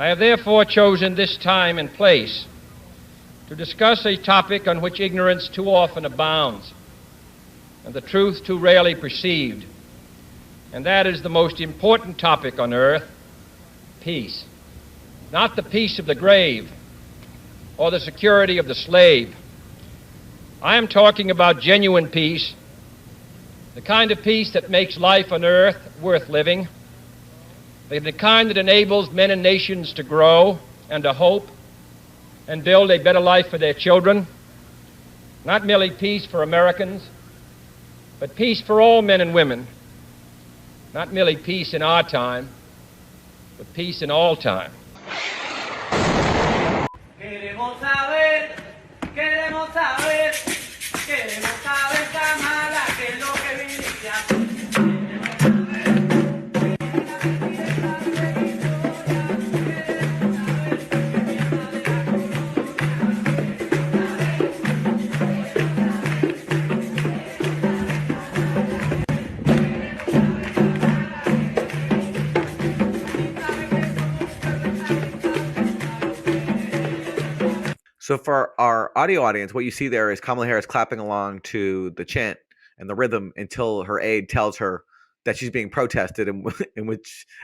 I have therefore chosen this time and place to discuss a topic on which ignorance too often abounds and the truth too rarely perceived, and that is the most important topic on earth: peace. Not the peace of the grave or the security of the slave. I am talking about genuine peace, the kind of peace that makes life on earth worth living, the kind that enables men and nations to grow and to hope and build a better life for their children. Not merely peace for Americans, but peace for all men and women. Not merely peace in our time, but peace in all time. Queremos saber, queremos saber, queremos saber Tamara, qué es lo que viniste. So for our audio audience, what you see there is Kamala Harris clapping along to the chant and the rhythm until her aide tells her that she's being protested, and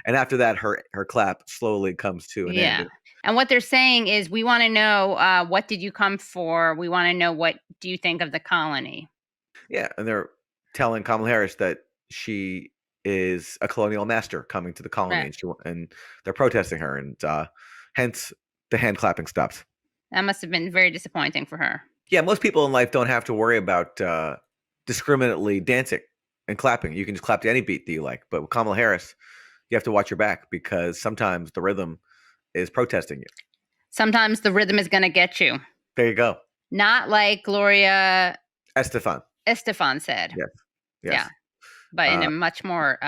after that, her clap slowly comes to an end. And what they're saying is, we want to know, what did you come for? We want to know, what do you think of the colony? Yeah, and they're telling Kamala Harris that she is a colonial master coming to the colony, Right. and they're protesting her, and hence the hand clapping stops. That must have been very disappointing for her. Yeah, most people in life don't have to worry about discriminately dancing and clapping. You can just clap to any beat that you like. But with Kamala Harris, you have to watch your back, because sometimes the rhythm is protesting you. Sometimes the rhythm is going to get you. There you go. Not like Gloria Estefan said. Yes. Yeah, but in a much more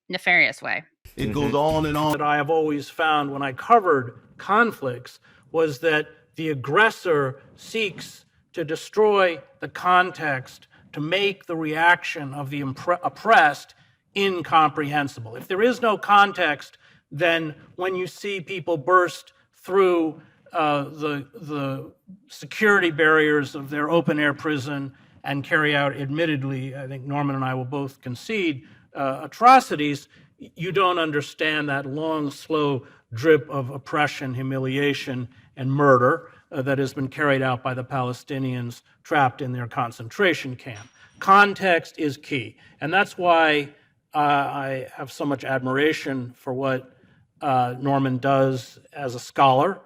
nefarious way. It goes on and on. That I have always found when I covered conflicts was that the aggressor seeks to destroy the context, to make the reaction of the oppressed incomprehensible. If there is no context, then when you see people burst through the security barriers of their open-air prison and carry out, admittedly, I think Norman and I will both concede, atrocities, you don't understand that long, slow drip of oppression, humiliation, and murder that has been carried out by the Palestinians trapped in their concentration camp. Context is key. And that's why I have so much admiration for what Norman does as a scholar.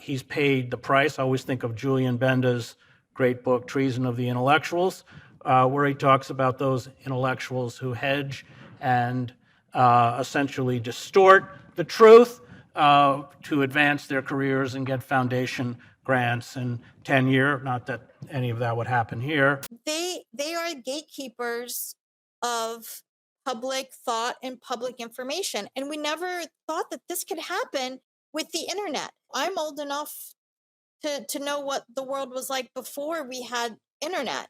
He's paid the price. I always think of Julian Benda's great book, Treason of the Intellectuals, where he talks about those intellectuals who hedge and essentially distort the truth to advance their careers and get foundation grants and tenure. Not that any of that would happen here. They are gatekeepers of public thought and public information. And we never thought that this could happen with the internet. I'm old enough to know what the world was like before we had internet.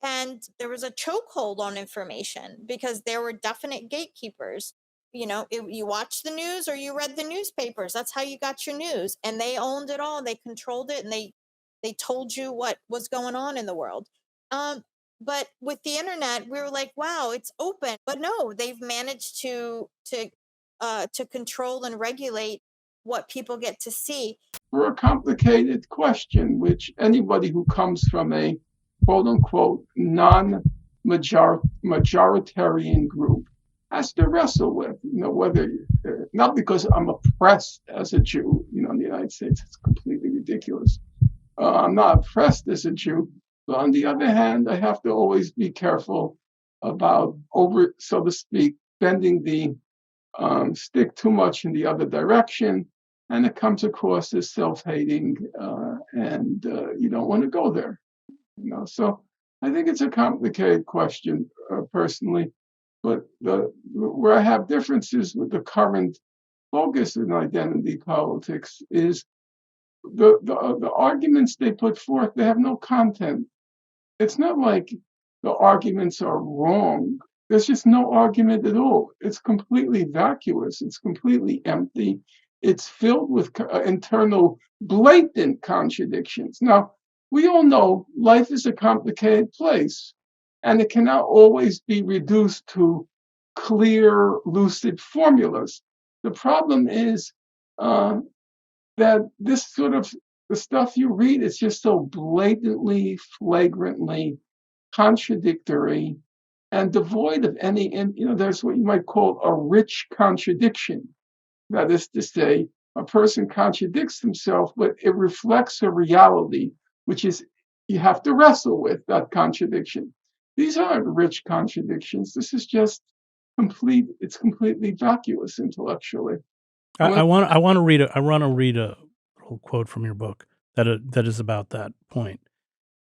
And there was a chokehold on information because there were definite gatekeepers. You know, you watched the news or you read the newspapers. That's how you got your news. And they owned it all. They controlled it, and they told you what was going on in the world. But with the internet, we were like, wow, it's open. But no, they've managed to control and regulate what people get to see. For a complicated question, which anybody who comes from a quote unquote non-majoritarian group has to wrestle with, whether, not because I'm oppressed as a Jew, in the United States, it's completely ridiculous. I'm not oppressed as a Jew, but on the other hand, I have to always be careful about so to speak, bending the stick too much in the other direction, and it comes across as self-hating, and you don't want to go there. So I think it's a complicated question, personally, but where I have differences with the current focus in identity politics is the arguments they put forth. They have no content. It's not like the arguments are wrong. There's just no argument at all. It's completely vacuous. It's completely empty. it's filled with internal blatant contradictions. Now, we all know life is a complicated place, and it cannot always be reduced to clear, lucid formulas. The problem is that this sort of the stuff you read is just so blatantly, flagrantly contradictory and devoid of any, and there's what you might call a rich contradiction. That is to say, a person contradicts himself, but it reflects a reality, which is you have to wrestle with that contradiction. These aren't rich contradictions. This is just it's completely vacuous intellectually. I want to read a little quote from your book that is about that point.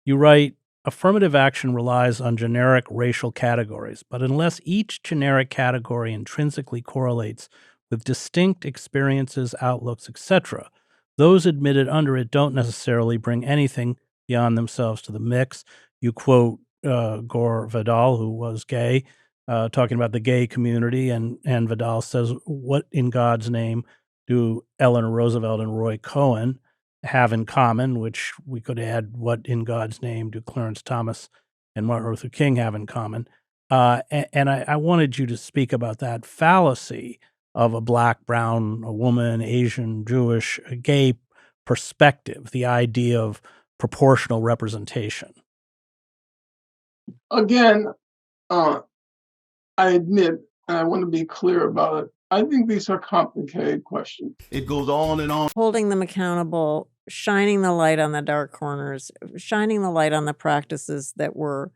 You write, affirmative action relies on generic racial categories, but unless each generic category intrinsically correlates with distinct experiences, outlooks, etc., those admitted under it don't necessarily bring anything beyond themselves to the mix. You quote Gore Vidal, who was gay, talking about the gay community, and Vidal says, what in God's name do Eleanor Roosevelt and Roy Cohn have in common, which we could add, what in God's name do Clarence Thomas and Martin Luther King have in common? And I wanted you to speak about that fallacy of a black, brown, a woman, Asian, Jewish, a gay perspective, the idea of proportional representation. Again, I admit, and I want to be clear about it, I think these are complicated questions. It goes on and on. Holding them accountable, shining the light on the dark corners, shining the light on the practices that were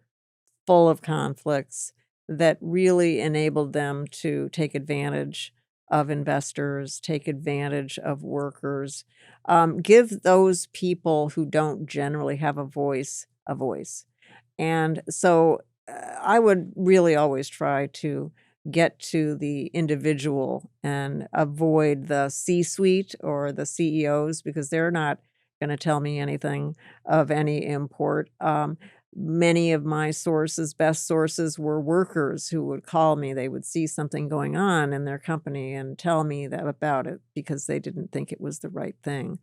full of conflicts, that really enabled them to take advantage of investors, take advantage of workers, give those people who don't generally have a voice a voice. And so I would really always try to get to the individual and avoid the C-suite or the CEOs, because they're not going to tell me anything of any import. Many of my best sources were workers who would call me. They would see something going on in their company and tell me about it because they didn't think it was the right thing.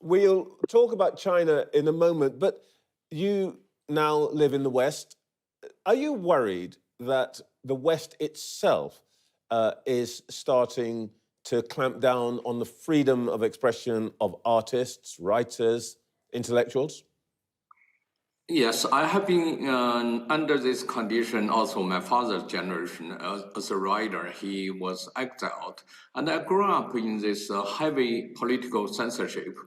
We'll talk about China in a moment, but you now live in the West. Are you worried that the West itself is starting to clamp down on the freedom of expression of artists, writers, intellectuals? Yes, I have been under this condition also my father's generation as a writer. He was exiled, and I grew up in this heavy political censorship.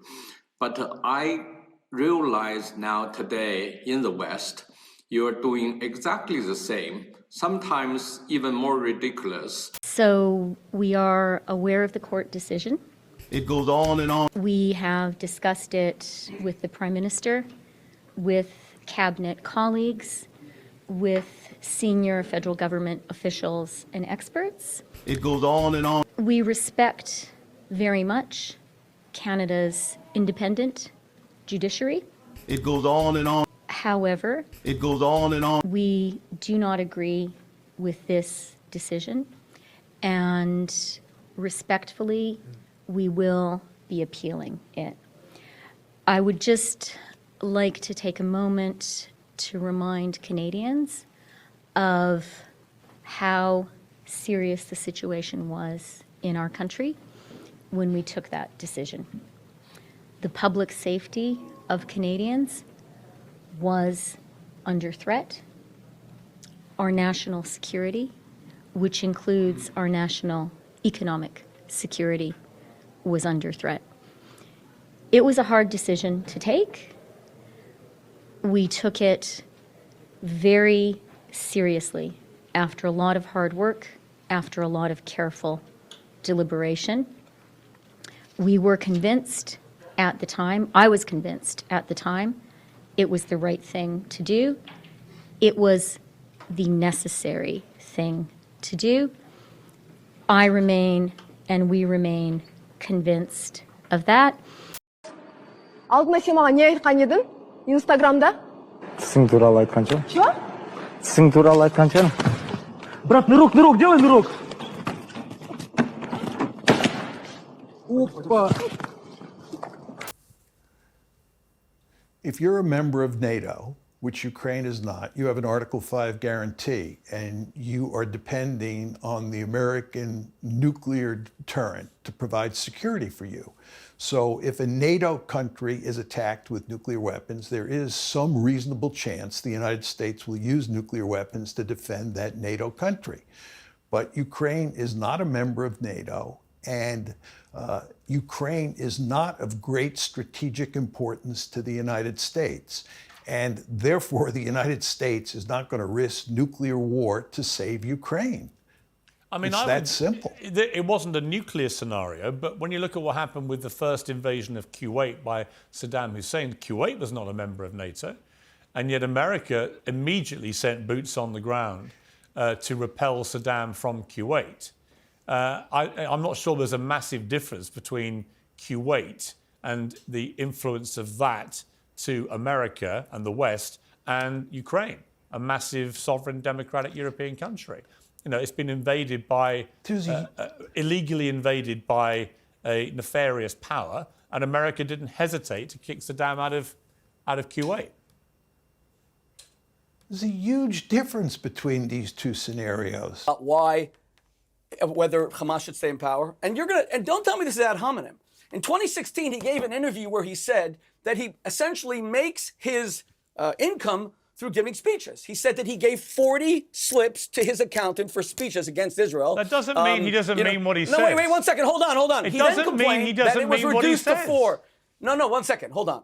But I realize now today in the West, you're doing exactly the same, sometimes even more ridiculous. So we are aware of the court decision. It goes on and on. We have discussed it with the Prime Minister, with cabinet colleagues, with senior federal government officials and experts. It goes on and on. We respect very much Canada's independent judiciary. It goes on and on. However, it goes on and on. We do not agree with this decision, and respectfully, we will be appealing it. I would just like to take a moment to remind Canadians of how serious the situation was in our country when we took that decision. The public safety of Canadians was under threat. Our national security, which includes our national economic security, was under threat. It was a hard decision to take. We took it very seriously after a lot of hard work, after a lot of careful deliberation. We were convinced at the time, I was convinced at the time, it was the right thing to do. It was the necessary thing to do. I remain, and we remain, convinced of that. Алтын маған не айтқан едің Инстаграмда? Тісің туралы айтқан шығар. Что? Тісің туралы айтқан шығар. Брат, нырок, делай нырок. If you're a member of NATO, which Ukraine is not, you have an Article 5 guarantee, and you are depending on the American nuclear deterrent to provide security for you. So if a NATO country is attacked with nuclear weapons, there is some reasonable chance the United States will use nuclear weapons to defend that NATO country. But Ukraine is not a member of NATO, and Ukraine is not of great strategic importance to the United States. And therefore, the United States is not going to risk nuclear war to save Ukraine. I mean, it's that simple. It wasn't a nuclear scenario, but when you look at what happened with the first invasion of Kuwait by Saddam Hussein, Kuwait was not a member of NATO, and yet America immediately sent boots on the ground to repel Saddam from Kuwait. I'm not sure there's a massive difference between Kuwait and the influence of that to America and the West and Ukraine, a massive sovereign democratic European country. You know, it's been invaded by, illegally invaded by a nefarious power, and America didn't hesitate to kick Saddam out of Kuwait. There's a huge difference between these two scenarios. Whether Hamas should stay in power. And don't tell me this is ad hominem. In 2016, he gave an interview where he said that he essentially makes his income through giving speeches. He said that he gave 40 slips to his accountant for speeches against Israel. That doesn't mean he doesn't mean what he says. No, wait 1 second. Hold on. It He doesn't then complained mean he doesn't that it was mean what he reduced to says. 4. No, 1 second. Hold on.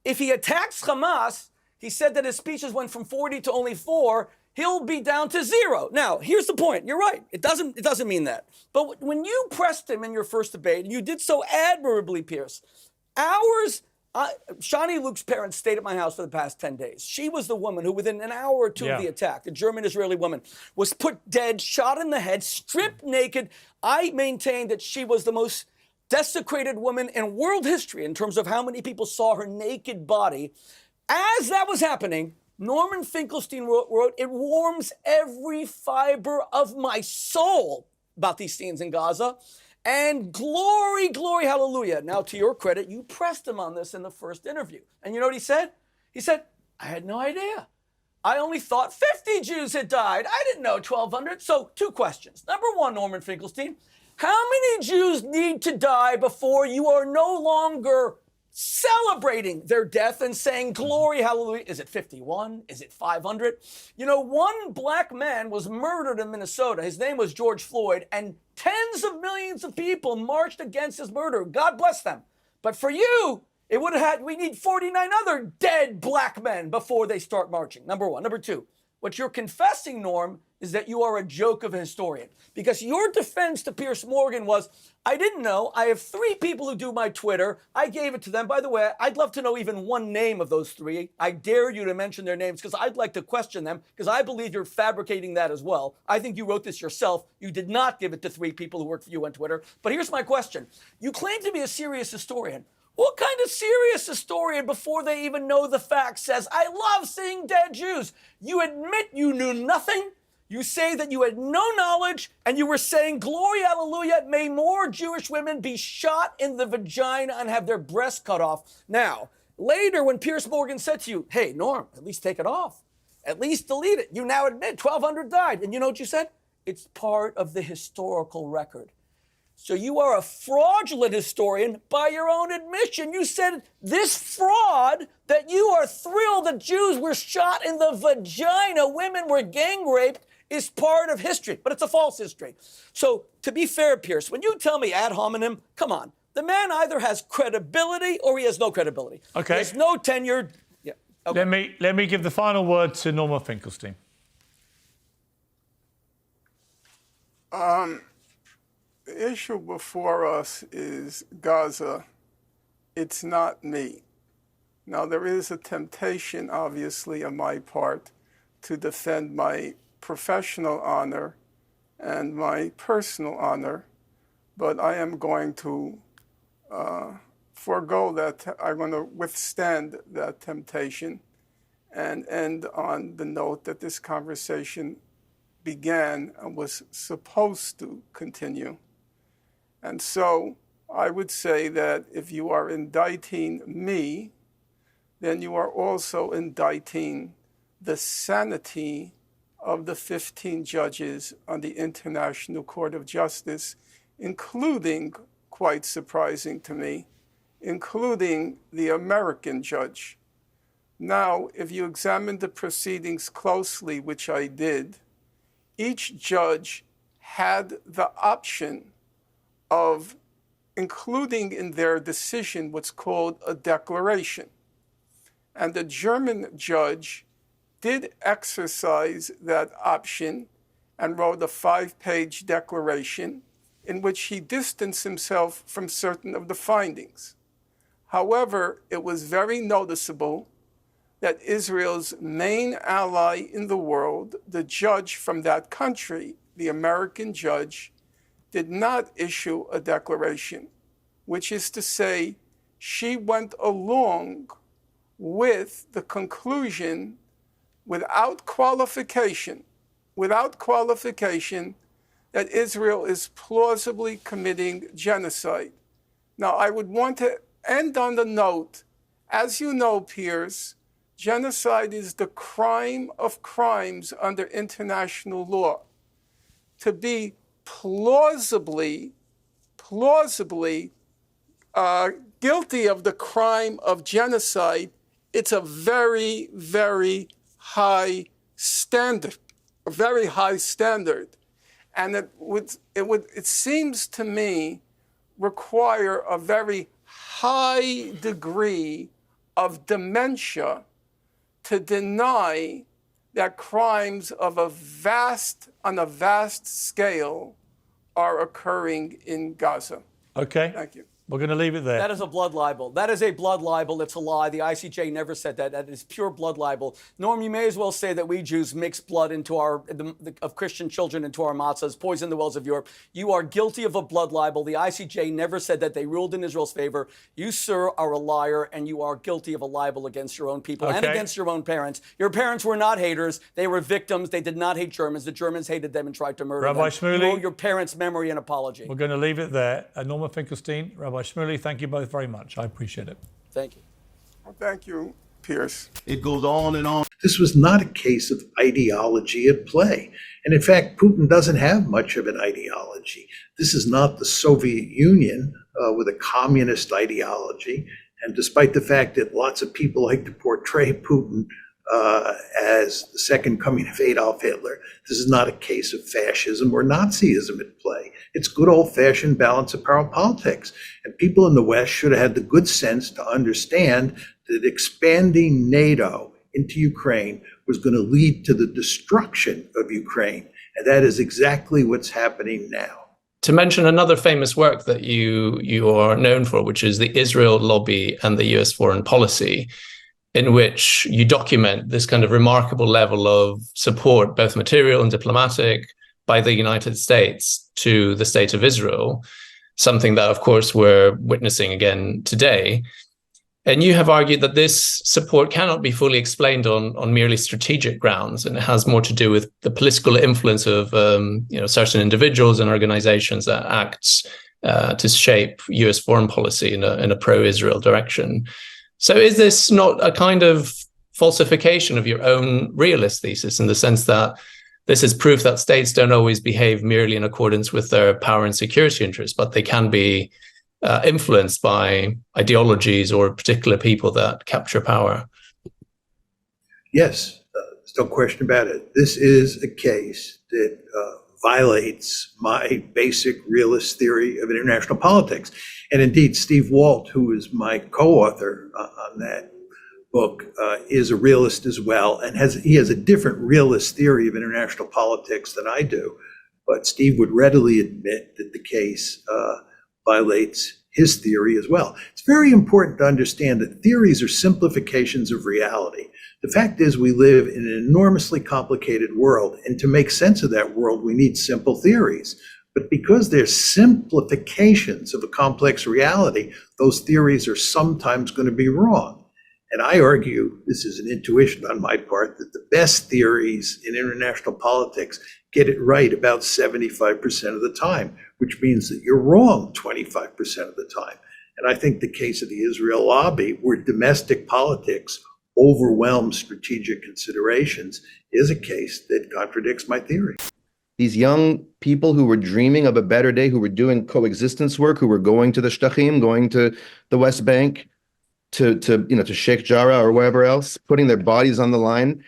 If he attacks Hamas, he said that his speeches went from 40 to only 4. He'll be down to 0. Now, here's the point. You're right. It doesn't mean that. But when you pressed him in your first debate, and you did so admirably, Pierce, Shani Luke's parents stayed at my house for the past 10 days. She was the woman who, within an hour or two of the attack, the German-Israeli woman, was put dead, shot in the head, stripped naked. I maintain that she was the most desecrated woman in world history in terms of how many people saw her naked body. As that was happening, Norman Finkelstein wrote, "It warms every fiber of my soul," about these scenes in Gaza. And glory, glory, hallelujah. Now, to your credit, you pressed him on this in the first interview. And you know what he said? He said, "I had no idea. I only thought 50 Jews had died. I didn't know 1,200. So 2 questions. Number 1, Norman Finkelstein, how many Jews need to die before you are no longer celebrating their death and saying, glory, hallelujah? Is it 51? Is it 500? You know, one black man was murdered in Minnesota. His name was George Floyd, and tens of millions of people marched against his murder. God bless them. But for you, we need 49 other dead black men before they start marching. Number 1. Number 2, what you're confessing, Norm, is that you are a joke of a historian. Because your defense to Piers Morgan was, I didn't know. I have 3 people who do my Twitter. I gave it to them. By the way, I'd love to know even one name of those 3. I dare you to mention their names because I'd like to question them because I believe you're fabricating that as well. I think you wrote this yourself. You did not give it to 3 people who work for you on Twitter. But here's my question. You claim to be a serious historian. What kind of serious historian, before they even know the facts, says, I love seeing dead Jews? You admit you knew nothing. You say that you had no knowledge, and you were saying, glory, hallelujah, may more Jewish women be shot in the vagina and have their breasts cut off. Now, later when Piers Morgan said to you, hey, Norm, at least take it off. At least delete it. You now admit 1,200 died. And you know what you said? It's part of the historical record. So you are a fraudulent historian by your own admission. You said this fraud that you are thrilled that Jews were shot in the vagina, women were gang raped, is part of history, but it's a false history. So to be fair, Pierce, when you tell me ad hominem, come on. The man either has credibility or he has no credibility. Okay. He has no tenure. Yeah. Okay. Let me give the final word to Norma Finkelstein. The issue before us is Gaza. It's not me. Now, there is a temptation, obviously, on my part to defend my professional honor and my personal honor, but I am going to forego that. I'm going to withstand that temptation and end on the note that this conversation began and was supposed to continue. And so I would say that if you are indicting me, then you are also indicting the sanity of the 15 judges on the International Court of Justice, including, quite surprising to me, including the American judge. Now, if you examine the proceedings closely, which I did, each judge had the option of including in their decision what's called a declaration. And the German judge did exercise that option and wrote a 5-page declaration in which he distanced himself from certain of the findings. However, it was very noticeable that Israel's main ally in the world, the judge from that country, the American judge, did not issue a declaration, which is to say, she went along with the conclusion without qualification, that Israel is plausibly committing genocide. Now, I would want to end on the note, as you know, Piers, genocide is the crime of crimes under international law. To be plausibly guilty of the crime of genocide, it's a very, very high standard, a very high standard. And it seems to me, require a very high degree of dementia to deny that crimes of on a vast scale are occurring in Gaza. Okay. Thank you. We're going to leave it there. That is a blood libel. That is a blood libel. It's a lie. The ICJ never said that. That is pure blood libel. Norm, you may as well say that we Jews mix blood into of Christian children into our matzahs, poison the wells of Europe. You are guilty of a blood libel. The ICJ never said that. They ruled in Israel's favor. You, sir, are a liar, and you are guilty of a libel against your own people and against your own parents. Your parents were not haters. They were victims. They did not hate Germans. The Germans hated them and tried to murder them. Rabbi Shmuley, you owe your parents' memory an apology. We're going to leave it there. Norma Finkelstein, Rabbi Shmuley, thank you both very much. I appreciate it. Thank you. Well, thank you, Pierce. It goes on and on. This was not a case of ideology at play. And in fact, Putin doesn't have much of an ideology. This is not the Soviet Union with a communist ideology. And despite the fact that lots of people like to portray Putin as the second coming of Adolf Hitler, this is not a case of fascism or Nazism at play. It's good old-fashioned balance of power politics. And people in the West should have had the good sense to understand that expanding NATO into Ukraine was going to lead to the destruction of Ukraine. And that is exactly what's happening now. To mention another famous work that you are known for, which is the Israel lobby and the US foreign policy, in which you document this kind of remarkable level of support, both material and diplomatic, by the United States to the state of Israel, something that, of course, we're witnessing again today. And you have argued that this support cannot be fully explained on merely strategic grounds, and it has more to do with the political influence of certain individuals and organizations that acts to shape US foreign policy in a pro-Israel direction. So is this not a kind of falsification of your own realist thesis, in the sense that this is proof that states don't always behave merely in accordance with their power and security interests, but they can be influenced by ideologies or particular people that capture power? Yes, there's no question about it. This is a case that violates my basic realist theory of international politics. And indeed, Steve Walt, who is my co-author on that book, is a realist as well, and he has a different realist theory of international politics than I do. But Steve would readily admit that the case violates his theory as well. It's very important to understand that theories are simplifications of reality. The fact is, we live in an enormously complicated world, and to make sense of that world, we need simple theories. But because they're simplifications of a complex reality, those theories are sometimes going to be wrong. And I argue, this is an intuition on my part, that the best theories in international politics get it right about 75% of the time, which means that you're wrong 25% of the time. And I think the case of the Israel lobby, where domestic politics overwhelms strategic considerations, is a case that contradicts my theory. These young people who were dreaming of a better day, who were doing coexistence work, who were going to the Shtachim, going to the West Bank, to Sheikh Jarrah or wherever else, putting their bodies on the line.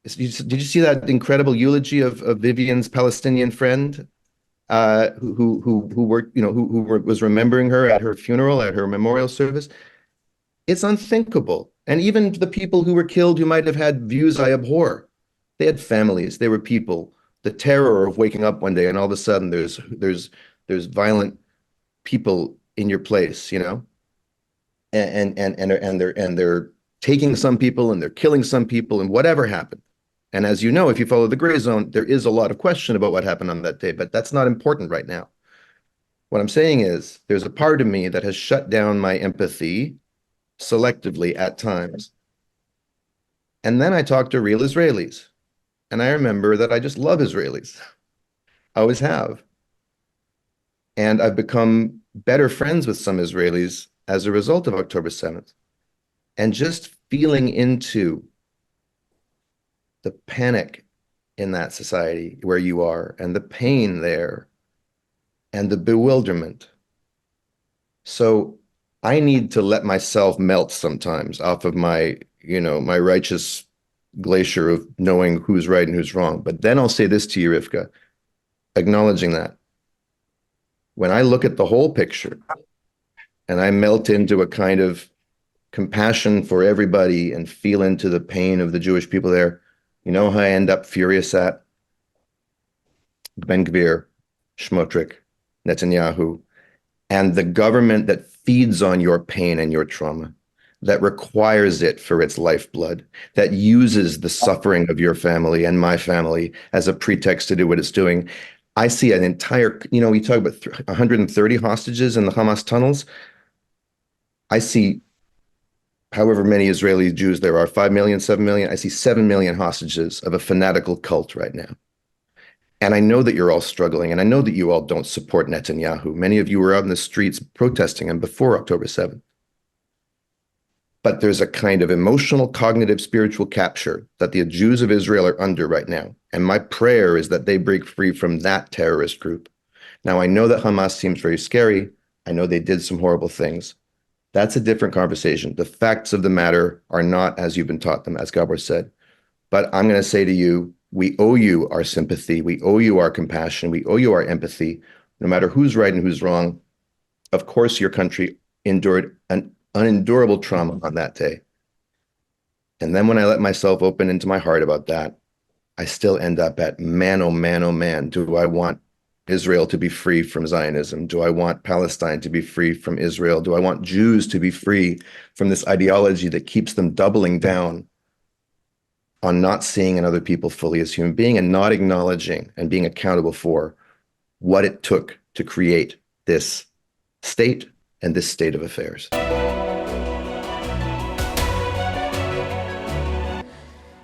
Did you see that incredible eulogy of Vivian's Palestinian friend, who was remembering her at her funeral, at her memorial service? It's unthinkable. And even the people who were killed, who might have had views I abhor, they had families, they were people. The terror of waking up one day and all of a sudden there's violent people in your place, and they're taking some people and they're killing some people and whatever happened. And as you know, if you follow the gray zone, there is a lot of question about what happened on that day, but that's not important right now. What I'm saying is there's a part of me that has shut down my empathy selectively at times. And then I talk to real Israelis. And I remember that I just love Israelis. I always have. And I've become better friends with some Israelis as a result of October 7th. And just feeling into the panic in that society where you are, and the pain there, and the bewilderment. So I need to let myself melt sometimes off of my righteous glacier of knowing who's right and who's wrong. But then I'll say this to you, Rivka, acknowledging that. When I look at the whole picture and I melt into a kind of compassion for everybody and feel into the pain of the Jewish people there, you know how I end up furious at? Ben Gvir, Smotrich, Netanyahu, and the government that feeds on your pain and your trauma, that requires it for its lifeblood, that uses the suffering of your family and my family as a pretext to do what it's doing. I see an entire, we talk about 130 hostages in the Hamas tunnels. I see however many Israeli Jews there are, 5 million, 7 million. I see 7 million hostages of a fanatical cult right now. And I know that you're all struggling, and I know that you all don't support Netanyahu. Many of you were out in the streets protesting him before October 7th. But there's a kind of emotional, cognitive, spiritual capture that the Jews of Israel are under right now. And my prayer is that they break free from that terrorist group. Now, I know that Hamas seems very scary. I know they did some horrible things. That's a different conversation. The facts of the matter are not as you've been taught them, as Gabor said. But I'm going to say to you, we owe you our sympathy. We owe you our compassion. We owe you our empathy, no matter who's right and who's wrong. Of course, your country endured an unendurable trauma on that day. And then when I let myself open into my heart about that, I still end up at man, oh man, oh man, do I want Israel to be free from Zionism? Do I want Palestine to be free from Israel? Do I want Jews to be free from this ideology that keeps them doubling down on not seeing another people fully as human being and not acknowledging and being accountable for what it took to create this state and this state of affairs?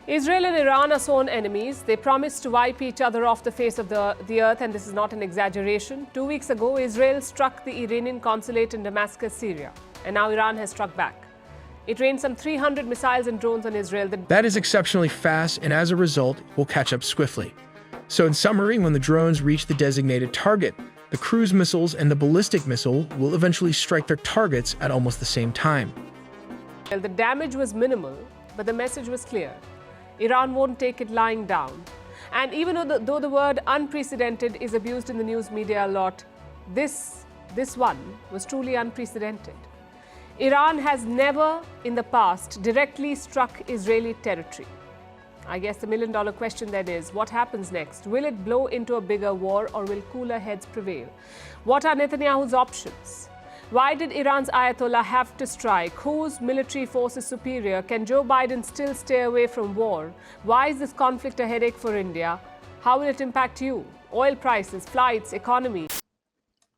Israel and Iran are sworn enemies. They promised to wipe each other off the face of the earth, and this is not an exaggeration. 2 weeks ago, Israel struck the Iranian consulate in Damascus, Syria, and now Iran has struck back. It rained some 300 missiles and drones on Israel. That is exceptionally fast, and as a result, will catch up swiftly. So in summary, when the drones reach the designated target, the cruise missiles and the ballistic missile will eventually strike their targets at almost the same time. The damage was minimal, but the message was clear. Iran won't take it lying down. And even though the word unprecedented is abused in the news media a lot, this one was truly unprecedented. Iran has never in the past directly struck Israeli territory. I guess the million-dollar question then is, what happens next? Will it blow into a bigger war, or will cooler heads prevail? What are Netanyahu's options? Why did Iran's Ayatollah have to strike? Whose military force is superior? Can Joe Biden still stay away from war? Why is this conflict a headache for India? How will it impact you? Oil prices, flights, economy.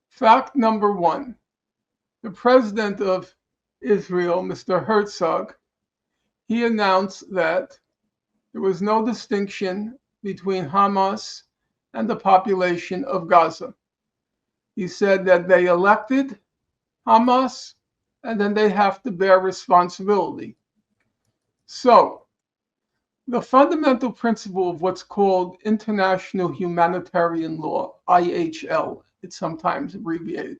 Fact number one, the president of Israel, Mr. Herzog, he announced that there was no distinction between Hamas and the population of Gaza. He said that they elected Hamas and then they have to bear responsibility. So, the fundamental principle of what's called international humanitarian law, IHL, it's sometimes abbreviated,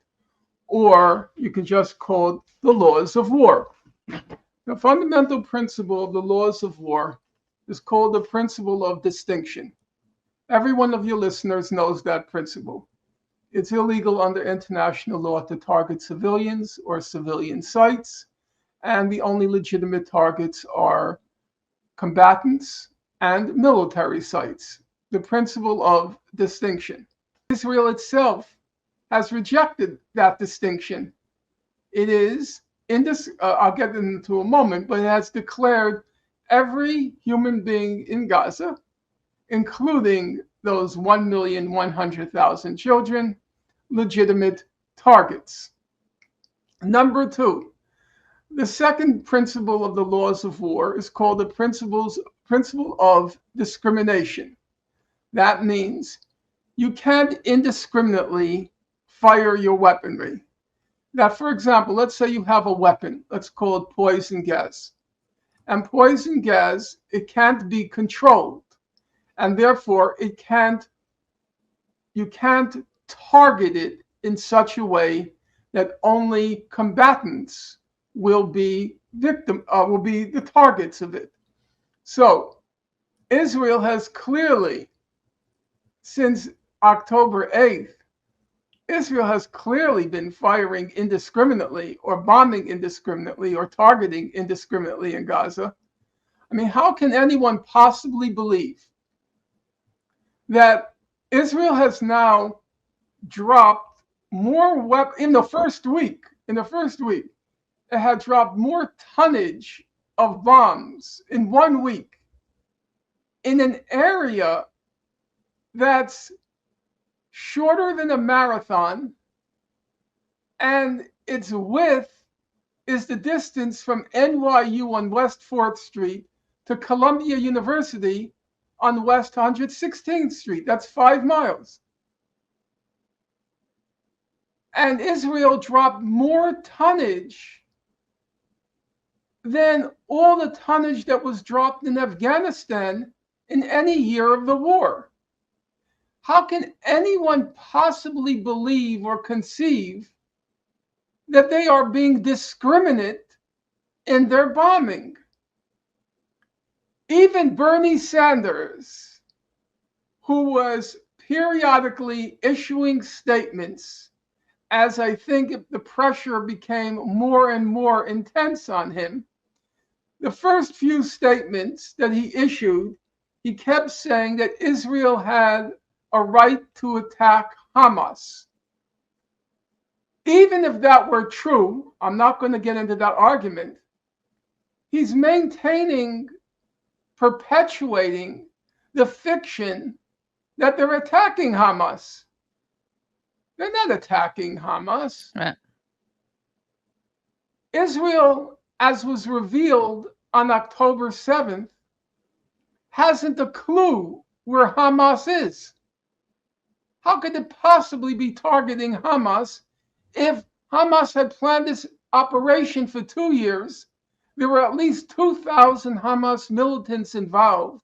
or you can just call it the laws of war. The fundamental principle of the laws of war is called the principle of distinction. Every one of your listeners knows that principle. It's illegal under international law to target civilians or civilian sites, and the only legitimate targets are combatants and military sites. The principle of distinction. Israel itself has rejected that distinction. It is, I'll get into a moment, but it has declared every human being in Gaza, including those 1,100,000 children, legitimate targets. Number two, the second principle of the laws of war is called the principle of discrimination. That means you can't indiscriminately fire your weaponry. That, for example, let's say you have a weapon, let's call it poison gas. And poison gas, it can't be controlled. And therefore, you can't target it in such a way that only combatants will be the targets of it. So Israel has clearly, since October 8th, Israel has clearly been firing indiscriminately or bombing indiscriminately or targeting indiscriminately in Gaza. I mean, how can anyone possibly believe that Israel has now dropped more weapons in the first week? It had dropped more tonnage of bombs in 1 week in an area that's shorter than a marathon, and its width is the distance from NYU on West 4th Street to Columbia University on West 116th Street. That's 5 miles. And Israel dropped more tonnage than all the tonnage that was dropped in Afghanistan in any year of the war. How can anyone possibly believe or conceive that they are being discriminate in their bombing? Even Bernie Sanders, who was periodically issuing statements as I think the pressure became more and more intense on him, the first few statements that he issued, he kept saying that Israel had a right to attack Hamas. Even if that were true, I'm not going to get into that argument. He's perpetuating the fiction that they're attacking Hamas. They're not attacking Hamas. Right. Israel, as was revealed on October 7th, hasn't a clue where Hamas is. How could it possibly be targeting Hamas if Hamas had planned this operation for 2 years? There were at least 2,000 Hamas militants involved,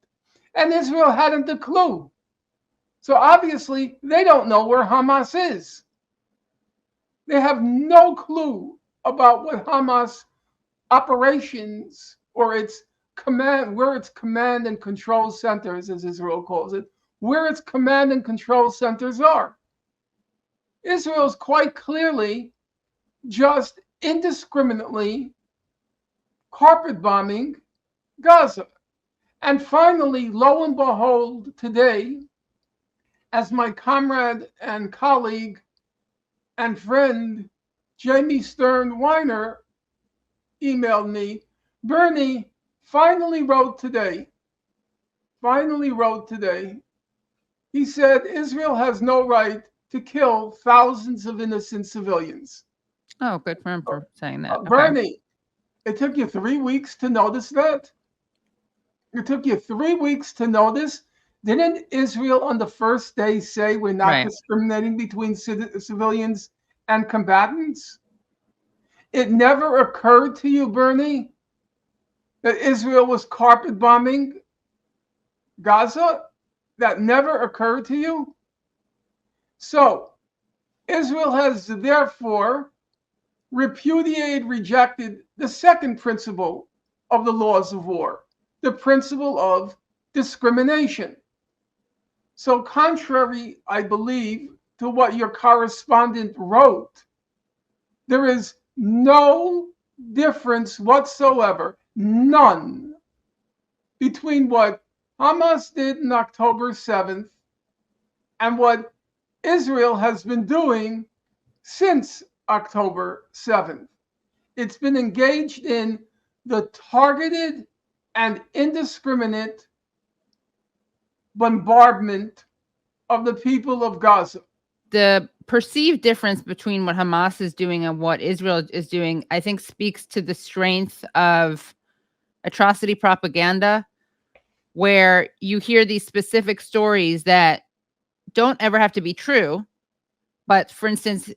and Israel hadn't a clue. So obviously, they don't know where Hamas is. They have no clue about what Hamas operations or its command, where its command and control centers, as Israel calls it, where its command and control centers are. Israel is quite clearly just indiscriminately carpet bombing Gaza. And finally, lo and behold, today, as my comrade and colleague and friend Jamie Stern Weiner emailed me, Bernie finally wrote today. He said Israel has no right to kill thousands of innocent civilians. Oh, good for him for saying that. Okay. Bernie, it took you 3 weeks to notice that? It took you 3 weeks to notice Didn't Israel on the first day say we're not Right. discriminating between civilians and combatants? It never occurred to you, Bernie, that Israel was carpet bombing Gaza? That never occurred to you? So Israel has therefore rejected the second principle of the laws of war, the principle of discrimination. So contrary, I believe, to what your correspondent wrote, there is no difference whatsoever, none, between what Hamas did on October 7th and what Israel has been doing since October 7th. It's been engaged in the targeted and indiscriminate bombardment of the people of Gaza. The perceived difference between what Hamas is doing and what Israel is doing, I think, speaks to the strength of atrocity propaganda, where you hear these specific stories that don't ever have to be true. But for instance,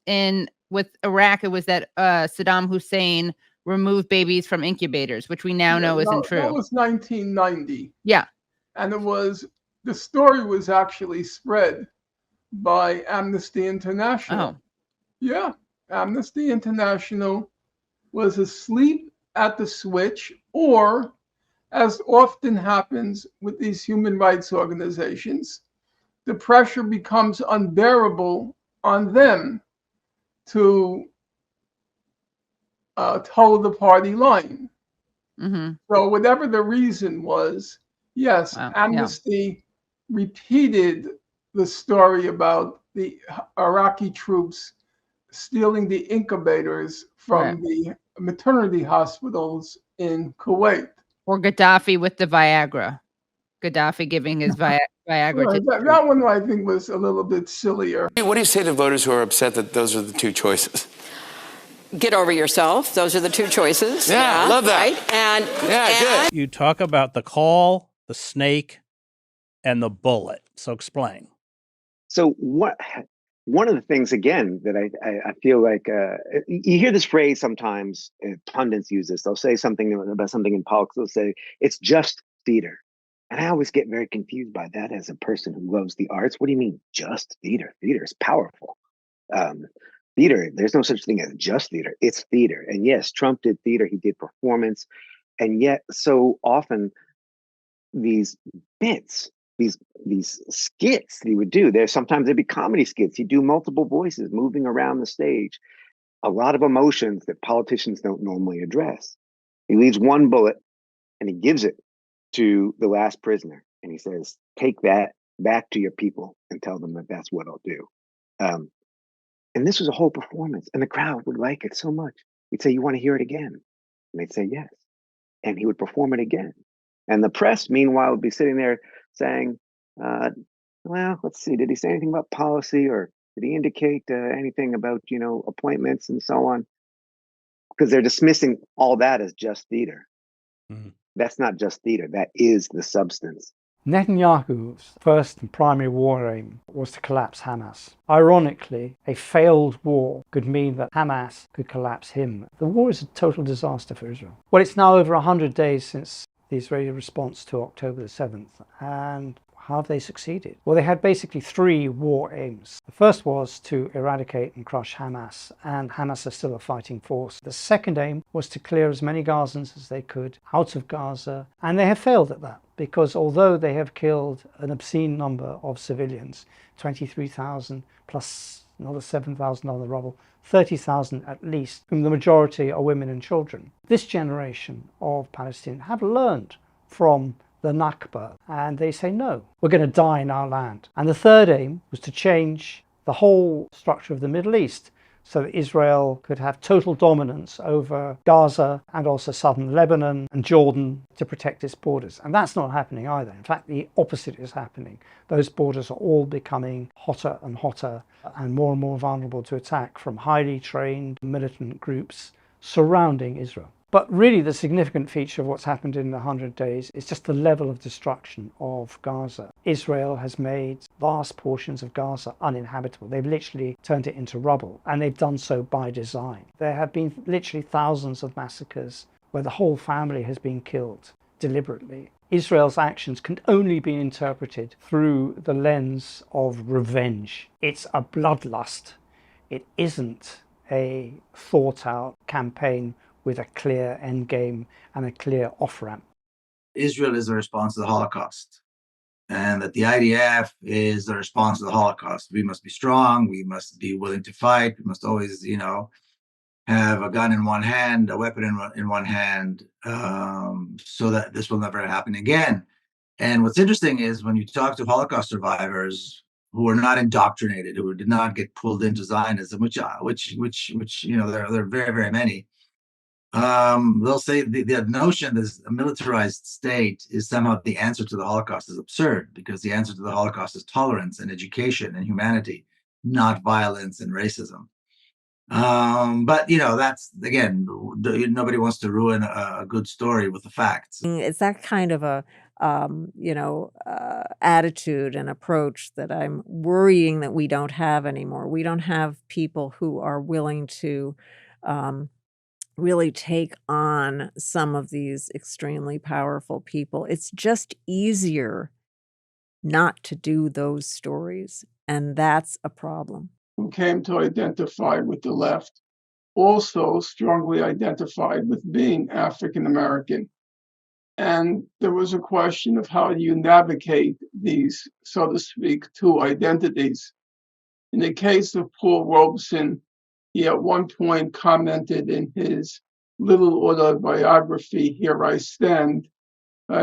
with Iraq, it was that Saddam Hussein removed babies from incubators, which we now know isn't true. That was 1990. Yeah. And the story was actually spread by Amnesty International. Oh. Yeah. Amnesty International was asleep at the switch, or, as often happens with these human rights organizations, the pressure becomes unbearable on them to toe the party line. Mm-hmm. So whatever the reason was, yes, Amnesty repeated the story about the Iraqi troops stealing the incubators from the maternity hospitals in Kuwait. Or Gaddafi with the Viagra. Gaddafi giving his Viagra to that one I think was a little bit sillier. What do you say to voters who are upset that those are the two choices? Get over yourself. Those are the two choices. Yeah, love that. Right? And good. You talk about the call, the snake, and the bullet. So explain. So one of the things, again, that I feel like you hear this phrase sometimes, pundits use this. They'll say something about something in politics. They'll say, it's just theater. And I always get very confused by that as a person who loves the arts. What do you mean, just theater? Theater is powerful. Theater, there's no such thing as just theater. It's theater. And yes, Trump did theater. He did performance. And yet, so often, these bits, these skits that he would do, sometimes they'd be comedy skits. He'd do multiple voices moving around the stage. A lot of emotions that politicians don't normally address. He leaves one bullet and he gives it to the last prisoner. And he says, take that back to your people and tell them that that's what I'll do. And this was a whole performance, and the crowd would like it so much. He'd say, you want to hear it again? And they'd say, yes. And he would perform it again. And the press, meanwhile, would be sitting there saying, well, let's see, did he say anything about policy, or did he indicate anything about, appointments and so on? Because they're dismissing all that as just theater. Mm-hmm. That's not just theater. That is the substance. Netanyahu's first and primary war aim was to collapse Hamas. Ironically, a failed war could mean that Hamas could collapse him. The war is a total disaster for Israel. Well, it's now over 100 days since the Israeli response to October the 7th, and how have they succeeded? Well, they had basically three war aims. The first was to eradicate and crush Hamas, and Hamas are still a fighting force. The second aim was to clear as many Gazans as they could out of Gaza, and they have failed at that, because although they have killed an obscene number of civilians, 23,000 plus another 7,000 on the rubble, 30,000 at least, whom the majority are women and children. This generation of Palestinians have learned from the Nakba, and they say, no, we're going to die in our land. And the third aim was to change the whole structure of the Middle East so that Israel could have total dominance over Gaza and also southern Lebanon and Jordan to protect its borders. And that's not happening either. In fact, the opposite is happening. Those borders are all becoming hotter and hotter and more vulnerable to attack from highly trained militant groups surrounding Israel. But really the significant feature of what's happened in the 100 days is just the level of destruction of Gaza. Israel has made vast portions of Gaza uninhabitable. They've literally turned it into rubble, and they've done so by design. There have been literally thousands of massacres where the whole family has been killed deliberately. Israel's actions can only be interpreted through the lens of revenge. It's a bloodlust. It isn't a thought-out campaign with a clear end game and a clear off-ramp. Israel is the response to the Holocaust, and that the IDF is the response to the Holocaust. We must be strong. We must be willing to fight. We must always, have a gun in one hand, a weapon in one hand, so that this will never happen again. And what's interesting is when you talk to Holocaust survivors who are not indoctrinated, who did not get pulled into Zionism, which there are very, very many. They'll say the notion that a militarized state is somehow the answer to the Holocaust is absurd, because the answer to the Holocaust is tolerance and education and humanity, not violence and racism. But that's, again, nobody wants to ruin a good story with the facts. It's that kind of a attitude and approach that I'm worrying that we don't have anymore. We don't have people who are willing to really take on some of these extremely powerful people. It's just easier not to do those stories, and that's a problem. Who came to identify with the left also strongly identified with being African American. And there was a question of how you navigate these, so to speak, two identities. In the case of Paul Robeson, he at one point commented in his little autobiography, Here I Stand,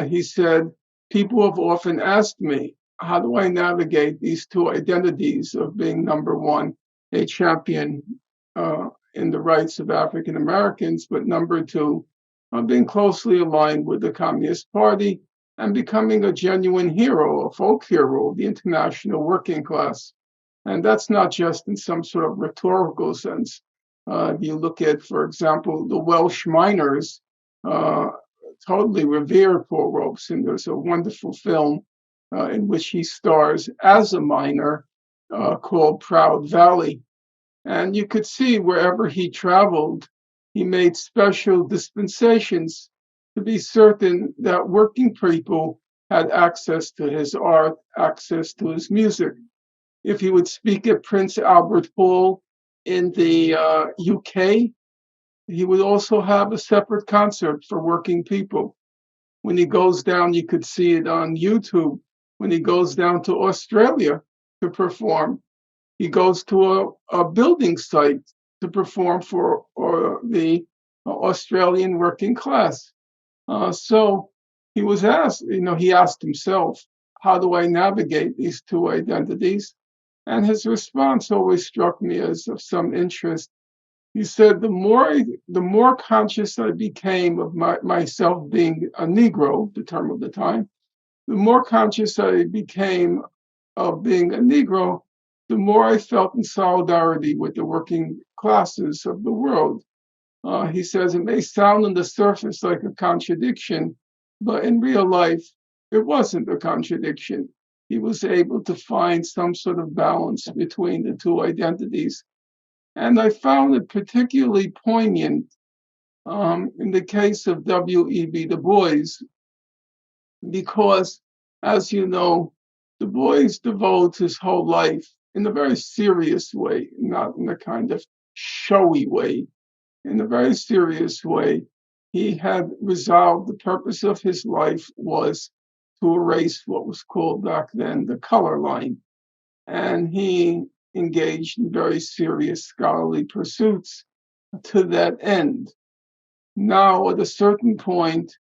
he said, people have often asked me, how do I navigate these two identities of being, number one, a champion in the rights of African Americans, but number two, being closely aligned with the Communist Party and becoming a genuine hero, a folk hero of the international working class. And that's not just in some sort of rhetorical sense. If you look at, for example, the Welsh miners, totally revere Paul Robeson. There's a wonderful film in which he stars as a miner called Proud Valley. And you could see wherever he traveled, he made special dispensations to be certain that working people had access to his art, access to his music. If he would speak at Prince Albert Hall in the UK, he would also have a separate concert for working people. When he goes down, you could see it on YouTube. When he goes down to Australia to perform, he goes to a building site to perform for the Australian working class. So he was asked, he asked himself, how do I navigate these two identities? And his response always struck me as of some interest. He said, the more conscious I became of myself being a Negro, the term of the time, the more conscious I became of being a Negro, the more I felt in solidarity with the working classes of the world. He says, it may sound on the surface like a contradiction, but in real life, it wasn't a contradiction. He was able to find some sort of balance between the two identities. And I found it particularly poignant in the case of W.E.B. Du Bois, because, as you know, Du Bois devotes his whole life in a very serious way, not in a kind of showy way, in a very serious way. He had resolved the purpose of his life was to erase what was called back then the color line. And he engaged in very serious scholarly pursuits to that end. Now, at a certain point,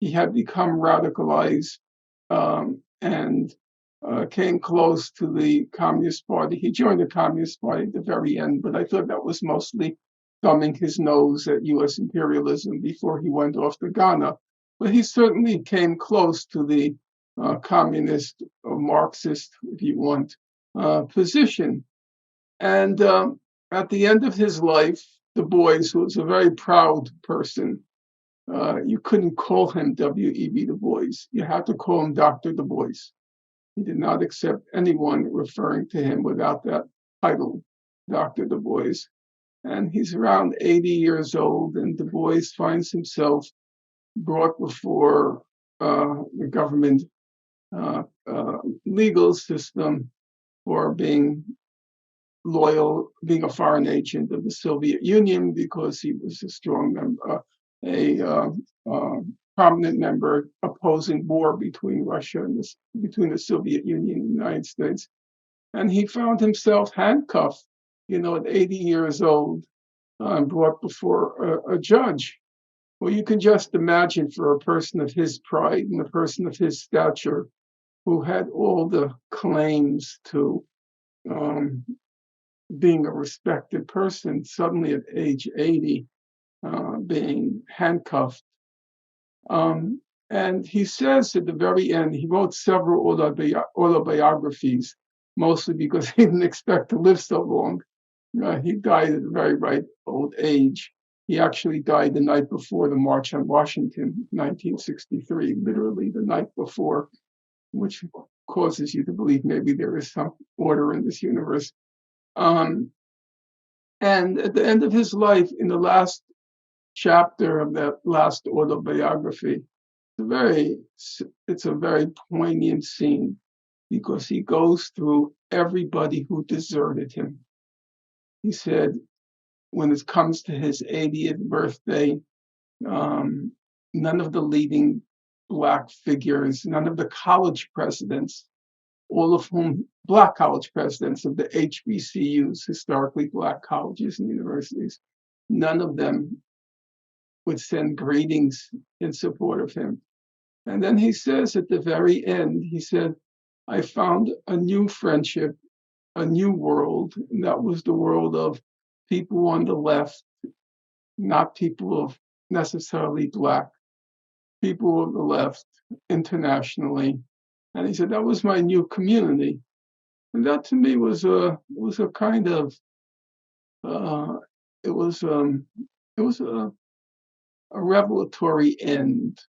he had become radicalized and came close to the Communist Party. He joined the Communist Party at the very end, but I thought that was mostly thumbing his nose at U.S. imperialism before he went off to Ghana. But he certainly came close to the communist or Marxist, if you want, position. And at the end of his life, Du Bois, who was a very proud person, you couldn't call him W.E.B. Du Bois. You had to call him Dr. Du Bois. He did not accept anyone referring to him without that title, Dr. Du Bois. And he's around 80 years old, and Du Bois finds himself brought before the government legal system for being loyal, being a foreign agent of the Soviet Union because he was a strong member, prominent member opposing war between Russia and between the Soviet Union and the United States. And he found himself handcuffed, at 80 years old, brought before a judge. Well, you can just imagine for a person of his pride and a person of his stature who had all the claims to being a respected person, suddenly at age 80, being handcuffed. And he says at the very end, he wrote several autobiographies, mostly because he didn't expect to live so long. He died at a very ripe old age. He actually died the night before the March on Washington, 1963, literally the night before, which causes you to believe maybe there is some order in this universe. And at the end of his life, in the last chapter of that last autobiography, it's a very poignant scene because he goes through everybody who deserted him. He said, when it comes to his 80th birthday, none of the leading Black figures, none of the college presidents, all of whom Black college presidents of the HBCUs, historically Black colleges and universities, none of them would send greetings in support of him. And then he says at the very end, he said, I found a new friendship, a new world, and that was the world of people on the left, not people of necessarily Black, people of the left internationally. And he said, that was my new community. And that to me was a kind of, it was a revelatory end.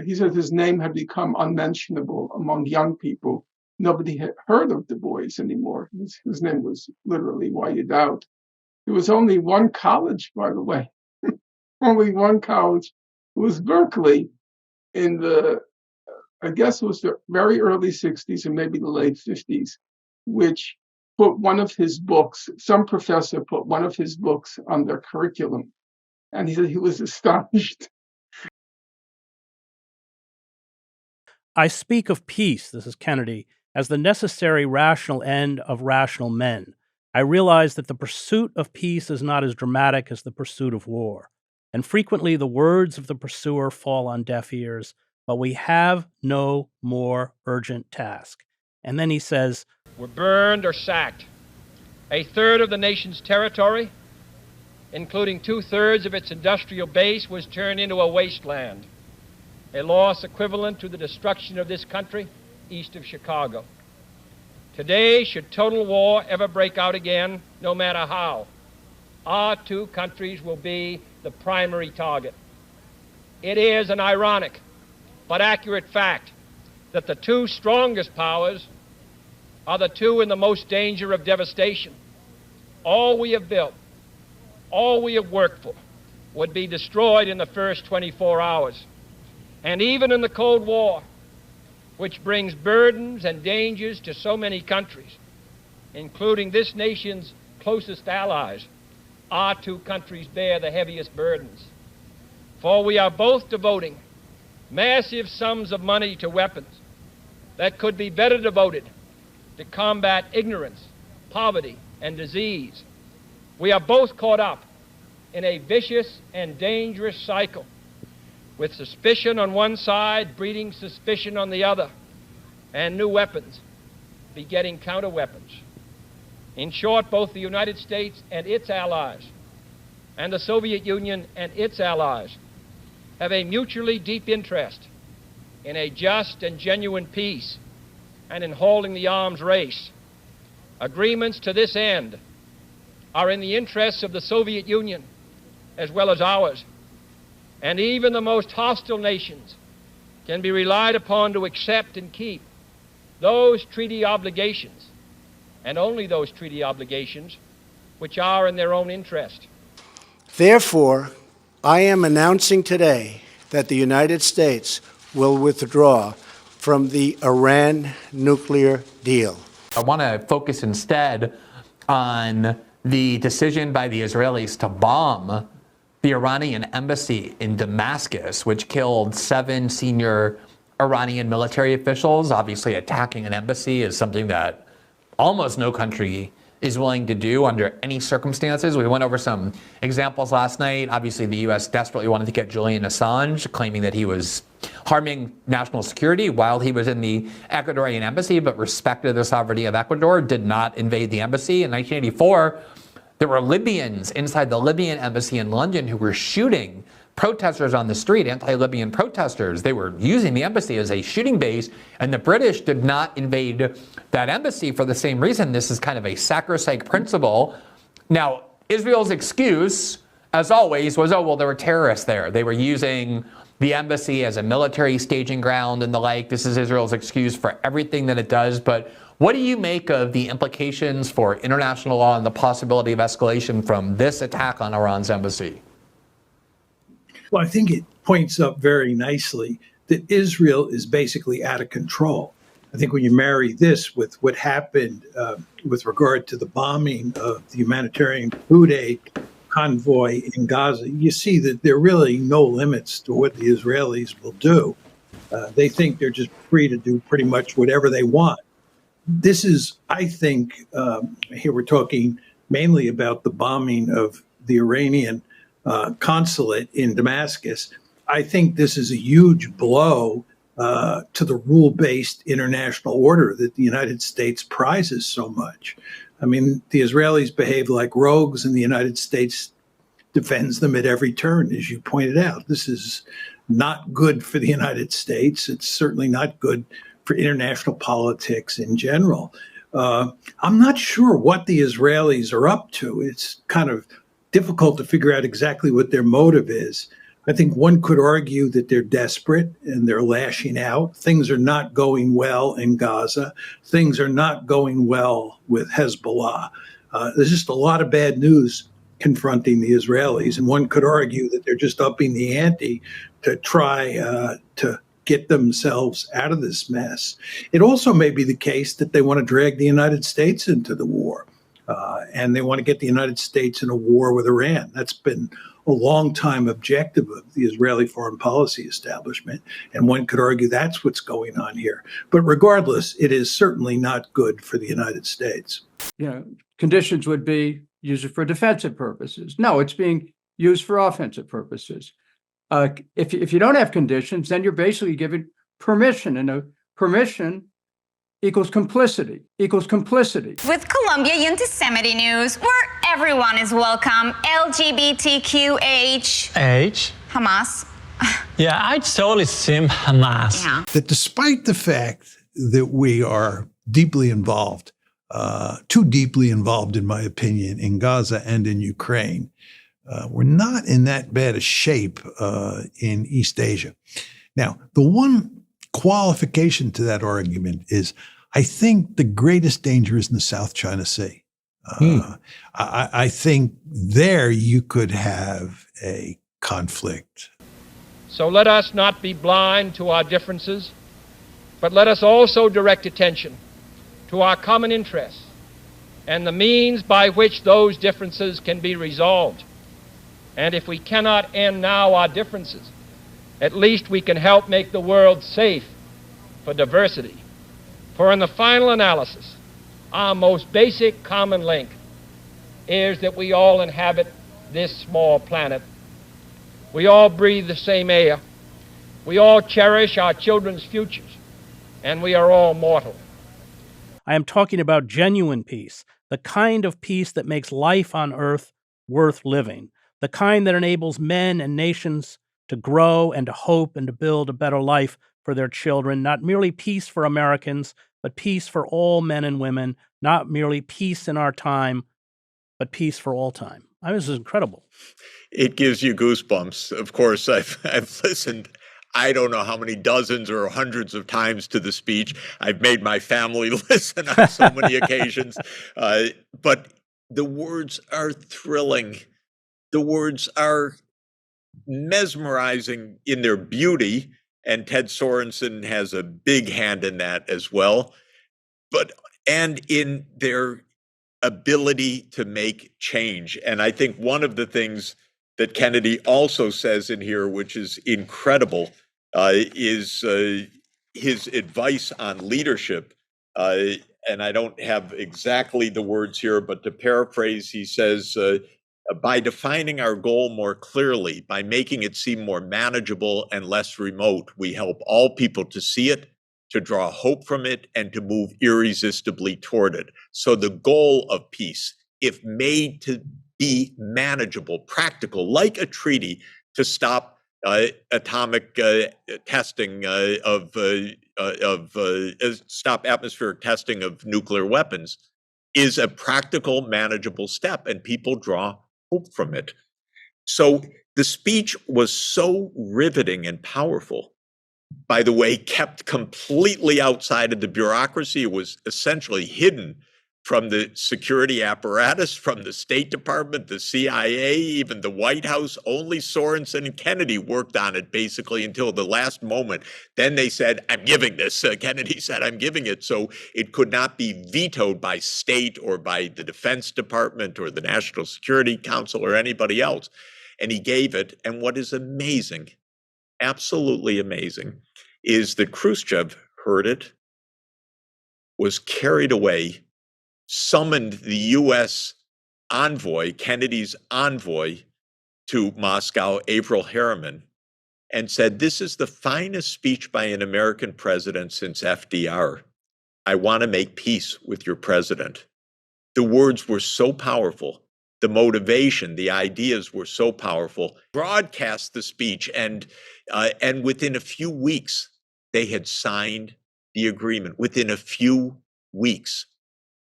He said his name had become unmentionable among young people. Nobody had heard of Du Bois anymore. His name was literally whited out. There was only one college, by the way, only one college. It was Berkeley in I guess it was the very early 60s or maybe the late 50s, which put one of his books, some professor put one of his books on their curriculum. And he said he was astonished. I speak of peace, this is Kennedy, as the necessary rational end of rational men. I realize that the pursuit of peace is not as dramatic as the pursuit of war, and frequently the words of the pursuer fall on deaf ears, but we have no more urgent task. And then he says, were burned or sacked. A third of the nation's territory, including 2/3 of its industrial base, was turned into a wasteland, a loss equivalent to the destruction of this country east of Chicago. Today, should total war ever break out again, no matter how, our two countries will be the primary target. It is an ironic but accurate fact that the two strongest powers are the two in the most danger of devastation. All we have built, all we have worked for, would be destroyed in the first 24 hours. And even in the Cold War, which brings burdens and dangers to so many countries, including this nation's closest allies, our two countries bear the heaviest burdens. For we are both devoting massive sums of money to weapons that could be better devoted to combat ignorance, poverty, and disease. We are both caught up in a vicious and dangerous cycle, with suspicion on one side breeding suspicion on the other, and new weapons begetting counter-weapons. In short, both the United States and its allies, and the Soviet Union and its allies, have a mutually deep interest in a just and genuine peace and in holding the arms race. Agreements to this end are in the interests of the Soviet Union as well as ours. and even the most hostile nations can be relied upon to accept and keep those treaty obligations, and only those treaty obligations, which are in their own interest. Therefore, I am announcing today that the United States will withdraw from the Iran nuclear deal. I want to focus instead on the decision by the Israelis to bomb the Iranian embassy in Damascus, which killed 7 senior Iranian military officials. Obviously, attacking an embassy is something that almost no country is willing to do under any circumstances. We went over some examples last night. Obviously, the U.S. desperately wanted to get Julian Assange, claiming that he was harming national security while he was in the Ecuadorian embassy, but respected the sovereignty of Ecuador, did not invade the embassy. In 1984, there were Libyans inside the Libyan embassy in London who were shooting protesters on the street, anti-Libyan protesters. They were using the embassy as a shooting base, and the British did not invade that embassy for the same reason. This is kind of a sacrosanct principle. Now, Israel's excuse, as always, was, oh, well, there were terrorists there. They were using the embassy as a military staging ground and the like. This is Israel's excuse for everything that it does. But what do you make of the implications for international law and the possibility of escalation from this attack on Iran's embassy? Well, I think it points up very nicely that Israel is basically out of control. I think when you marry this with what happened with regard to the bombing of the humanitarian food aid convoy in Gaza, you see that there are really no limits to what the Israelis will do. They think they're just free to do pretty much whatever they want. This is, I think, here we're talking mainly about the bombing of the Iranian consulate in Damascus. I think this is a huge blow to the rule-based international order that the United States prizes so much. I mean, the Israelis behave like rogues, and the United States defends them at every turn, as you pointed out. This is not good for the United States. It's certainly not good for international politics in general. I'm not sure what the Israelis are up to. It's kind of difficult to figure out exactly what their motive is. I think one could argue that they're desperate and they're lashing out. Things are not going well in Gaza. Things are not going well with Hezbollah. There's just a lot of bad news confronting the Israelis, and one could argue that they're just upping the ante to try to get themselves out of this mess. It also may be the case that they want to drag the United States into the war. And they want to get the United States in a war with Iran. That's been a long time objective of the Israeli foreign policy establishment. And one could argue that's what's going on here. But regardless, it is certainly not good for the United States. Conditions would be use it for defensive purposes. No, it's being used for offensive purposes. If you don't have conditions, then you're basically giving permission, and a permission equals complicity, With Colombia Anti-Semitic News, where everyone is welcome, LGBTQH. Hamas. Yeah, I totally sim Hamas. Yeah. That despite the fact that we are deeply involved, too deeply involved, in my opinion, in Gaza and in Ukraine, we're not in that bad a shape in East Asia. Now, the one qualification to that argument is I think the greatest danger is in the South China Sea. I think there you could have a conflict. So let us not be blind to our differences, but let us also direct attention to our common interests and the means by which those differences can be resolved. And if we cannot end now our differences, at least we can help make the world safe for diversity. For in the final analysis, our most basic common link is that we all inhabit this small planet. We all breathe the same air. We all cherish our children's futures, and we are all mortal. I am talking about genuine peace, the kind of peace that makes life on Earth worth living, the kind that enables men and nations to grow and to hope and to build a better life for their children, not merely peace for Americans, but peace for all men and women, not merely peace in our time, but peace for all time. This is incredible. It gives you goosebumps. Of course, I've listened, I don't know how many dozens or hundreds of times to the speech. I've made my family listen on so many occasions. But the words are thrilling. The words are mesmerizing in their beauty, and Ted Sorensen has a big hand in that as well. And in their ability to make change. And I think one of the things that Kennedy also says in here, which is incredible, is his advice on leadership. And I don't have exactly the words here, but to paraphrase, he says, by defining our goal more clearly, by making it seem more manageable and less remote, we help all people to see it, to draw hope from it, and to move irresistibly toward it. So the goal of peace, if made to be manageable, practical, like a treaty to stop atomic testing stop atmospheric testing of nuclear weapons, is a practical, manageable step, and people draw hope from it. So the speech was so riveting and powerful. By the way, kept completely outside of the bureaucracy. It was essentially hidden from the security apparatus, from the State Department, the CIA, even the White House. Only Sorensen and Kennedy worked on it basically until the last moment. Then they said, I'm giving this. Kennedy said, I'm giving it. So it could not be vetoed by state or by the Defense Department or the National Security Council or anybody else. And he gave it. And what is amazing, absolutely amazing, is that Khrushchev heard it, was carried away, summoned the U.S. envoy, Kennedy's envoy to Moscow, Averell Harriman, and said, this is the finest speech by an American president since FDR. I want to make peace with your president. The words were so powerful. The motivation, the ideas were so powerful. Broadcast the speech, and within a few weeks, they had signed the agreement. Within a few weeks.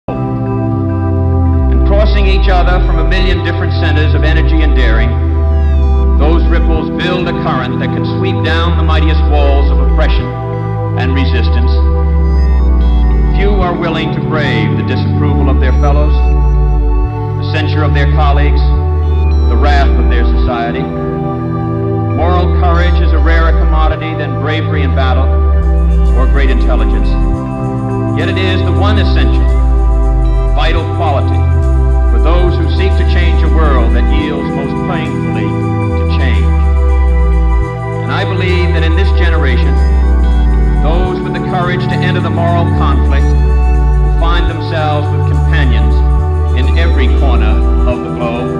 And crossing each other from a million different centers of energy and daring, those ripples build a current that can sweep down the mightiest walls of oppression and resistance. Few are willing to brave the disapproval of their fellows, the censure of their colleagues, the wrath of their society. Moral courage is a rarer commodity than bravery in battle or great intelligence. Yet it is the one essential, vital quality for those who seek to change a world that yields most painfully to change. And I believe that in this generation, those with the courage to enter the moral conflict will find themselves with companions in every corner of the globe.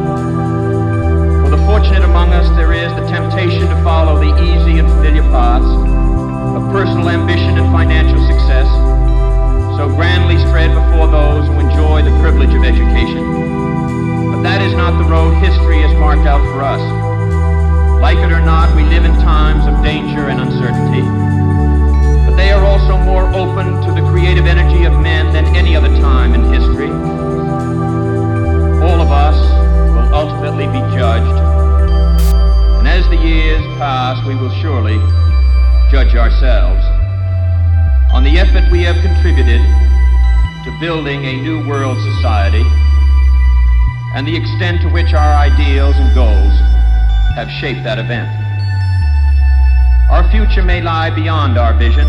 For the fortunate among us, there is the temptation to follow the easy and familiar paths of personal ambition and financial success, so grandly spread before those who enjoy the privilege of education. But that is not the road history has marked out for us. Like it or not, we live in times of danger and uncertainty, but they are also more open to the creative energy of men than any other time in history. All of us will ultimately be judged, and as the years pass, we will surely judge ourselves on the effort we have contributed to building a new world society and the extent to which our ideals and goals have shaped that event. Our future may lie beyond our vision,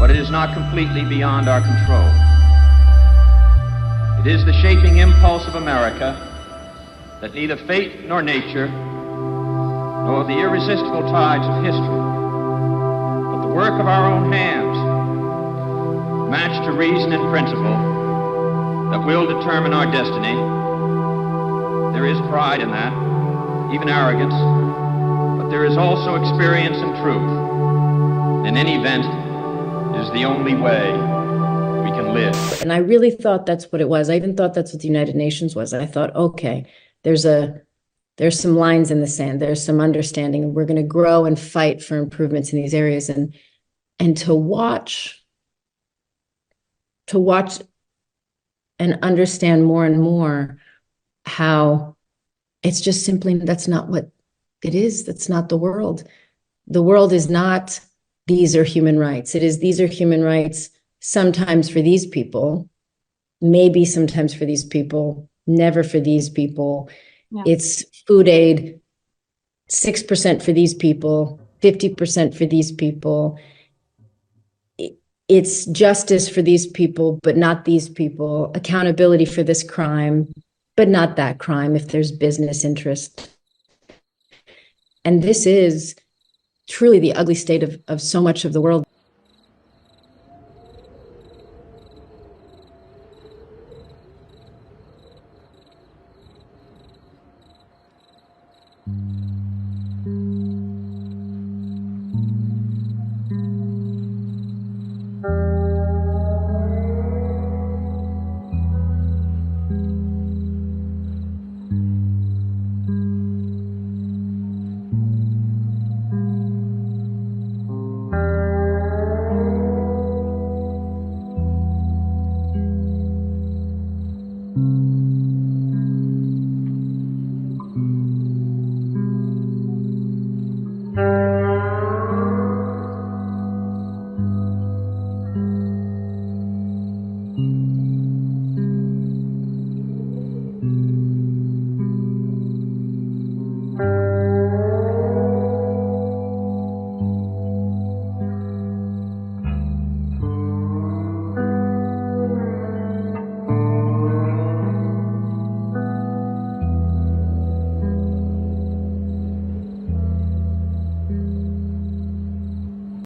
but it is not completely beyond our control. It is the shaping impulse of America that neither fate nor nature, nor the irresistible tides of history, but the work of our own hands, matched to reason and principle, that will determine our destiny. There is pride in that, even arrogance, but there is also experience and truth. In any event, it is the only way we can live. And I really thought that's what it was. I even thought that's what the United Nations was. I thought, okay, there's some lines in the sand. There's some understanding, and we're going to grow and fight for improvements in these areas. And to watch and understand more and more how it's just simply, that's not what it is. That's not the world. The world is not, these are human rights. It is, these are human rights sometimes for these people, maybe sometimes for these people, never for these people. Yeah. It's food aid, 6% for these people, 50% for these people. It's justice for these people, but not these people. Accountability for this crime, but not that crime if there's business interest. And this is truly the ugly state of so much of the world.